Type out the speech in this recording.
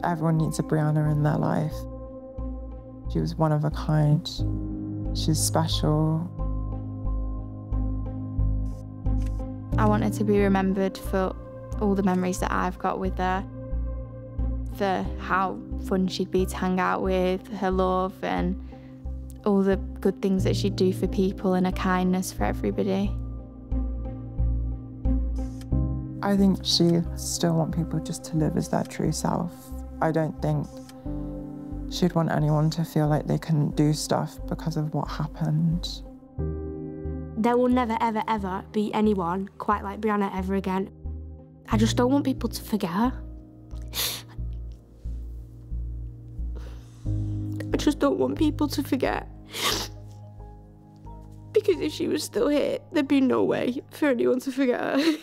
Everyone needs a Brianna in their life. She was one of a kind. She's special. I want her to be remembered for all the memories that I've got with her, for how fun she'd be to hang out with, her love and all the good things that she'd do for people and her kindness for everybody. I think she still wants people just to live as their true self. I don't think she'd want anyone to feel like they couldn't do stuff because of what happened. There will never, ever, ever be anyone quite like Brianna ever again. I just don't want people to forget her. I just don't want people to forget. Because if she was still here, there'd be no way for anyone to forget her.